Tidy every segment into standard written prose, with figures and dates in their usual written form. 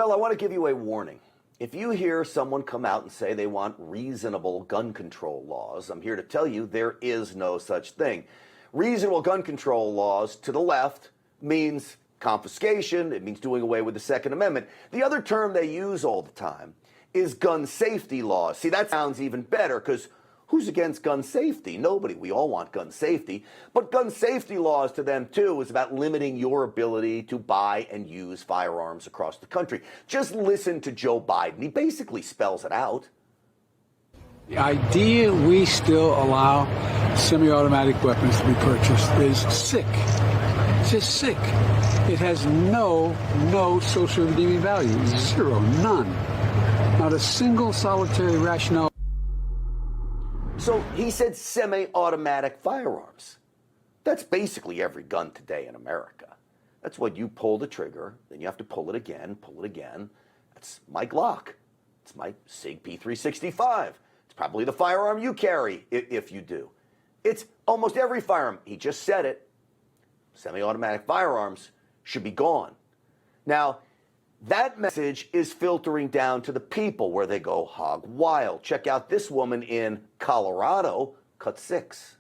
Well, I want to give you a warning. If you hear someone come out and say they want reasonable gun control laws, I'm here to tell you there is no such thing. Reasonable gun control laws to the left means confiscation. It means doing away with the Second Amendment. The other term they use all the time is gun safety laws. See, that sounds even better because who's against gun safety? Nobody. We all want gun safety. But gun safety laws to them, too, is about limiting your ability to buy and use firearms across the country. Just listen to Joe Biden. He basically spells it out. The idea we still allow semi-automatic weapons to be purchased is sick. It's just sick. It has no social redeeming value. Zero. None. Not a single solitary rationale. So he said semi-automatic firearms. That's basically every gun today in America. That's when you pull the trigger, then you have to pull it again. That's my Glock. It's my SIG P365. It's probably the firearm you carry, if you do. It's almost every firearm. He just said it. Semi-automatic firearms should be gone. Now, that message is filtering down to the people where they go hog wild. Check out this woman in Colorado, cut 6.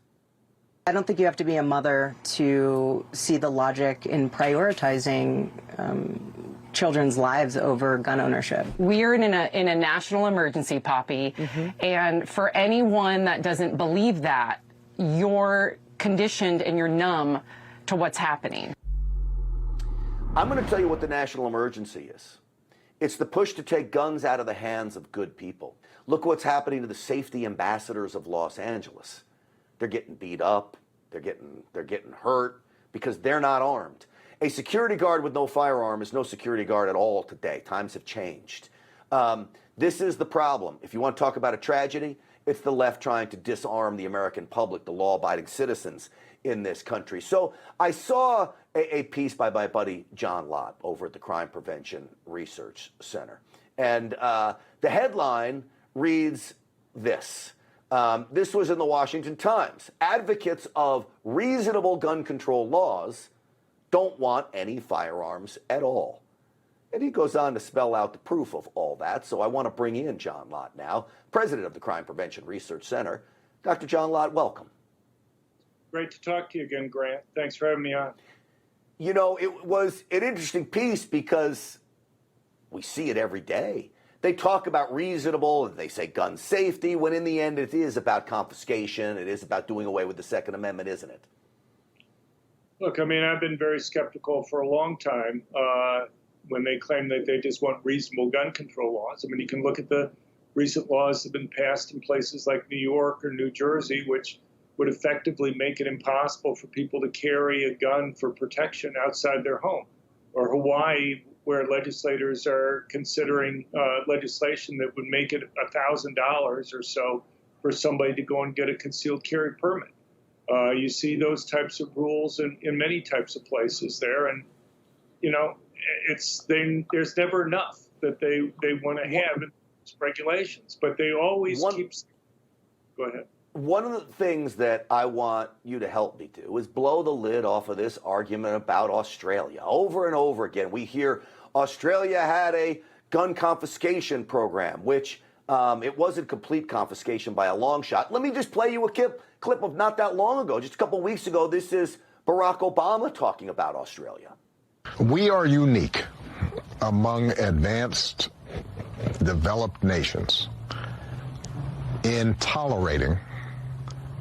I don't think you have to be a mother to see the logic in prioritizing children's lives over gun ownership. We're in a national emergency, Poppy, and for anyone that doesn't believe that, you're conditioned and you're numb to what's happening. I'm going to tell you what the national emergency is. It's the push to take guns out of the hands of good people. Look what's happening to the safety ambassadors of Los Angeles. They're getting beat up. They're getting hurt because they're not armed. A security guard with no firearm is no security guard at all today. Times have changed. This is the problem. If you want to talk about a tragedy, it's the left trying to disarm the American public, the law-abiding citizens in this country. So I saw a piece by my buddy John Lott over at the Crime Prevention Research Center. And the headline reads this. This was in the Washington Times. Advocates of reasonable gun control laws don't want any firearms at all. And he goes on to spell out the proof of all that. So I want to bring in John Lott now, president of the Crime Prevention Research Center. Dr. John Lott, welcome. Great to talk to you again, Grant. Thanks for having me on. You know, it was an interesting piece because we see it every day. They talk about reasonable, and they say gun safety, when in the end it is about confiscation. It is about doing away with the Second Amendment, isn't it? Look, I mean, I've been very skeptical for a long time when they claim that they just want reasonable gun control laws. I mean, you can look at the recent laws that have been passed in places like New York or New Jersey, which would effectively make it impossible for people to carry a gun for protection outside their home, or Hawaii, where legislators are considering legislation that would make it $1,000 or so for somebody to go and get a concealed carry permit. You see those types of rules in many types of places there, and you know, there's never enough that they want to have in regulations, but they always keep. Go ahead. One of the things that I want you to help me do is blow the lid off of this argument about Australia. Over and over again, we hear Australia had a gun confiscation program, which it wasn't complete confiscation by a long shot. Let me just play you a clip of not that long ago, just a couple of weeks ago. This is Barack Obama talking about Australia. We are unique among advanced, developed nations in tolerating,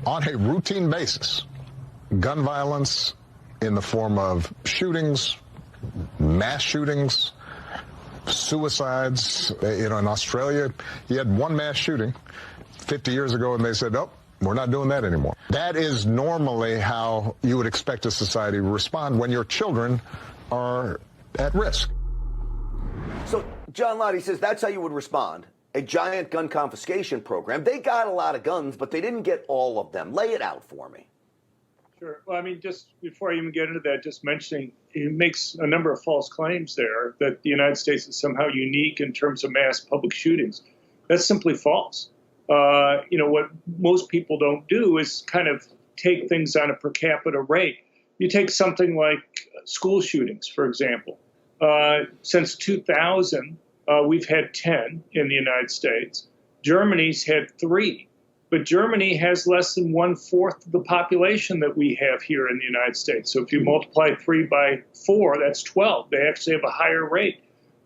on a routine basis, gun violence in the form of shootings, mass shootings, suicides. You know, in Australia, you had one mass shooting 50 years ago, and they said, "Oh, we're not doing that anymore." That is normally how you would expect a society to respond when your children are at risk. So John Lott, he says that's how you would respond. A giant gun confiscation program. They got a lot of guns, but they didn't get all of them. Lay it out for me. Sure. Well, I mean, just before I even get into that, just mentioning, he makes a number of false claims there that the United States is somehow unique in terms of mass public shootings. That's simply false. You know, what most people don't do is kind of take things on a per capita rate. You take something like school shootings, for example. Since 2000, we've had 10 in the United States. Germany's had 3. But Germany has less than 1/4 of the population that we have here in the United States. So if you multiply 3 by 4, that's 12. They actually have a higher rate.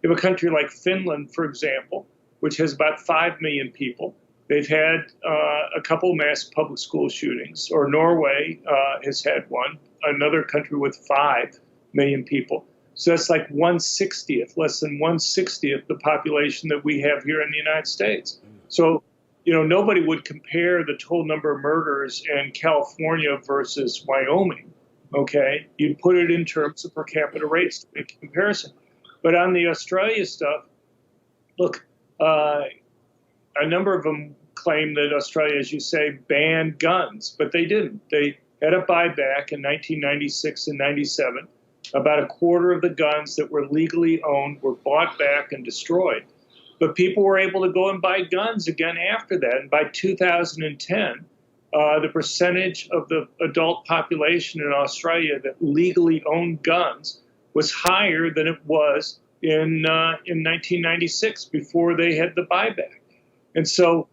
You have a country like Finland, for example, which has about 5 million people. They've had a couple mass public school shootings, or Norway has had one, another country with 5 million people. So that's like 1/60th, less than 1/60th the population that we have here in the United States. So, nobody would compare the total number of murders in California versus Wyoming, okay? You'd put it in terms of per capita rates to make a comparison. But on the Australia stuff, look, a number of them claim that Australia, as you say, banned guns, but they didn't. They had a buyback in 1996 and 97. About a quarter of the guns that were legally owned were bought back and destroyed. But people were able to go and buy guns again after that. And by 2010, the percentage of the adult population in Australia that legally owned guns was higher than it was in 1996 before they had the buyback. And so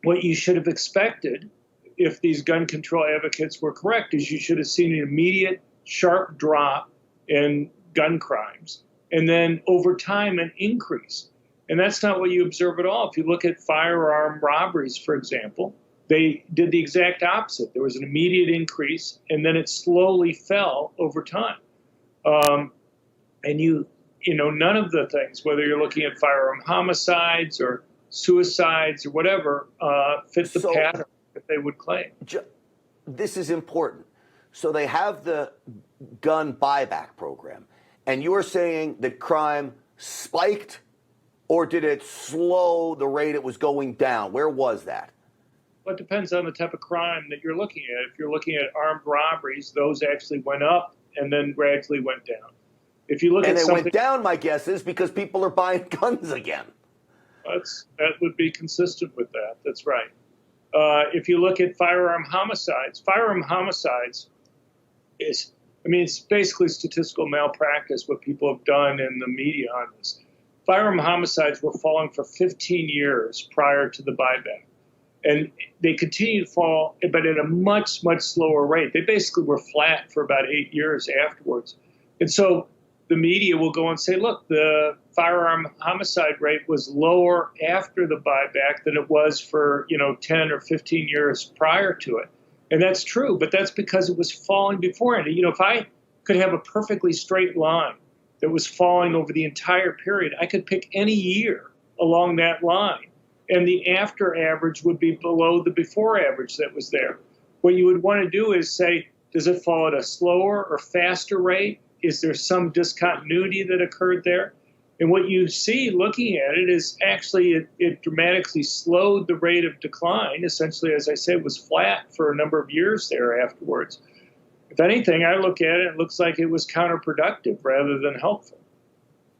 what you should have expected, if these gun control advocates were correct, is you should have seen an immediate sharp drop in gun crimes, and then over time an increase. And that's not what you observe at all. If you look at firearm robberies, for example, they did the exact opposite. There was an immediate increase, and then it slowly fell over time. And none of the things, whether you're looking at firearm homicides or suicides or whatever, fit the pattern that they would claim. This is important. So they have the gun buyback program, and you're saying that crime spiked, or did it slow the rate it was going down? Where was that? Well, it depends on the type of crime that you're looking at. If you're looking at armed robberies, those actually went up and then gradually went down. If you look at something, went down, my guess is because people are buying guns again. That would be consistent with that. That's right. If you look at firearm homicides it's basically statistical malpractice, what people have done in the media on this. Firearm homicides were falling for 15 years prior to the buyback. And they continue to fall, but at a much, much slower rate. They basically were flat for about 8 years afterwards. And so the media will go and say, look, the firearm homicide rate was lower after the buyback than it was for 10 or 15 years prior to it. And that's true, but that's because it was falling beforehand. If I could have a perfectly straight line that was falling over the entire period, I could pick any year along that line, and the after average would be below the before average that was there. What you would want to do is say, does it fall at a slower or faster rate? Is there some discontinuity that occurred there? And what you see looking at it is actually it dramatically slowed the rate of decline. Essentially, as I said, was flat for a number of years there afterwards. If anything, I look at it, it looks like it was counterproductive rather than helpful.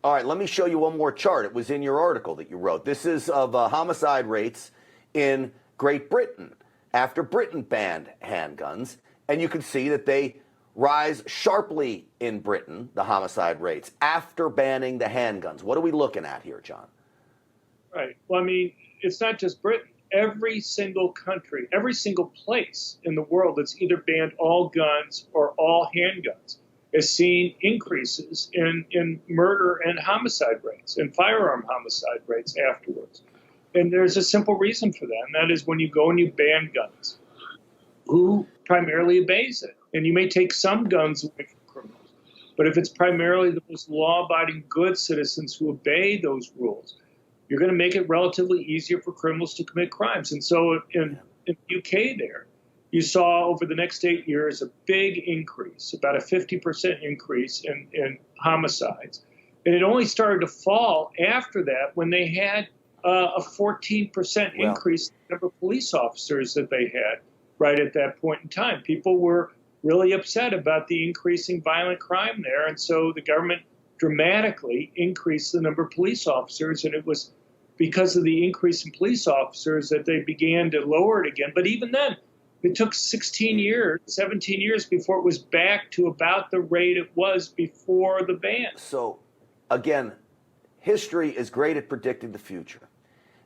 All right, let me show you one more chart. It was in your article that you wrote. This is of homicide rates in Great Britain after Britain banned handguns. And you can see that they rise sharply in Britain, the homicide rates, after banning the handguns. What are we looking at here, John? Right. Well, it's not just Britain. Every single country, every single place in the world that's either banned all guns or all handguns has seen increases in murder and homicide rates and firearm homicide rates afterwards. And there's a simple reason for that, and that is when you go and you ban guns, who primarily obeys it? And you may take some guns away from criminals, but if it's primarily those law-abiding good citizens who obey those rules, you're going to make it relatively easier for criminals to commit crimes. And so in the UK there, you saw over the next 8 years a big increase, about a 50% increase in homicides. And it only started to fall after that when they had a 14% increase in the number of police officers that they had right at that point in time. People were really upset about the increasing violent crime there. And so the government dramatically increased the number of police officers. And it was because of the increase in police officers that they began to lower it again. But even then, it took 17 years before it was back to about the rate it was before the ban. So again, history is great at predicting the future.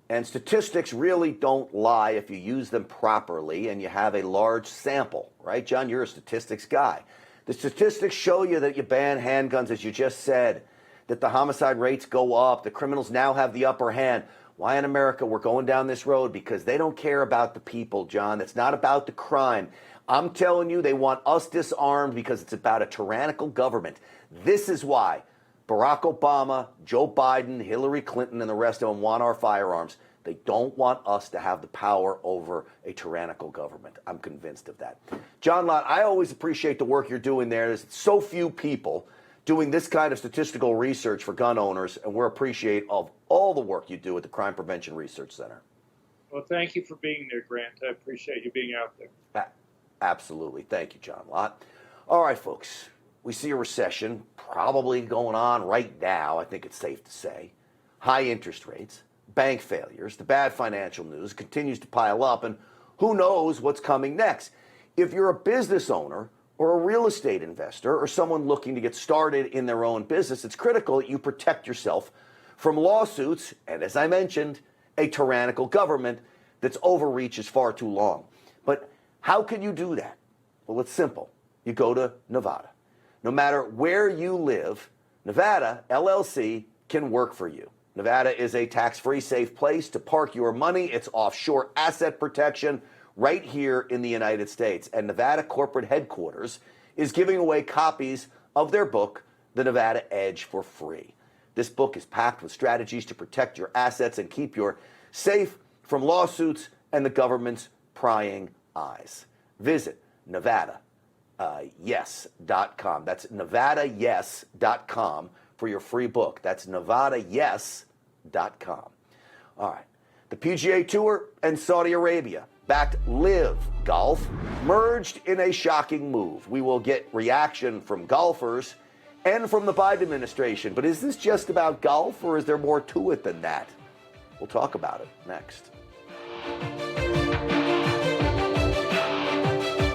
And statistics really don't lie if you use them properly and you have a large sample, right? John, you're a statistics guy. The statistics show you that you ban handguns, as you just said, that the homicide rates go up, the criminals now have the upper hand. Why in America we're going down this road? Because they don't care about the people, John. It's not about the crime. I'm telling you, they want us disarmed because it's about a tyrannical government. This is why Barack Obama, Joe Biden, Hillary Clinton, and the rest of them want our firearms. They don't want us to have the power over a tyrannical government. I'm convinced of that. John Lott, I always appreciate the work you're doing there. There's so few people doing this kind of statistical research for gun owners, and we're appreciative of all the work you do at the Crime Prevention Research Center. Well, thank you for being there, Grant. I appreciate you being out there. Absolutely. Thank you, John Lott. All right, folks. We see a recession probably going on right now, I think it's safe to say. High interest rates, bank failures, the bad financial news continues to pile up, and who knows what's coming next. If you're a business owner or a real estate investor or someone looking to get started in their own business, it's critical that you protect yourself from lawsuits and, as I mentioned, a tyrannical government that's overreach is far too long. But how can you do that? Well, it's simple. You go to Nevada. No matter where you live, Nevada LLC can work for you. Nevada is a tax-free, safe place to park your money. It's offshore asset protection right here in the United States. And Nevada corporate headquarters is giving away copies of their book, The Nevada Edge, for free. This book is packed with strategies to protect your assets and keep you safe from lawsuits and the government's prying eyes. Visit NevadaYes.com. That's NevadaYes.com for your free book. That's NevadaYes.com. All right. The PGA Tour and Saudi Arabia backed Live Golf merged in a shocking move. We will get reaction from golfers and from the Biden administration. But is this just about golf, or is there more to it than that? We'll talk about it next.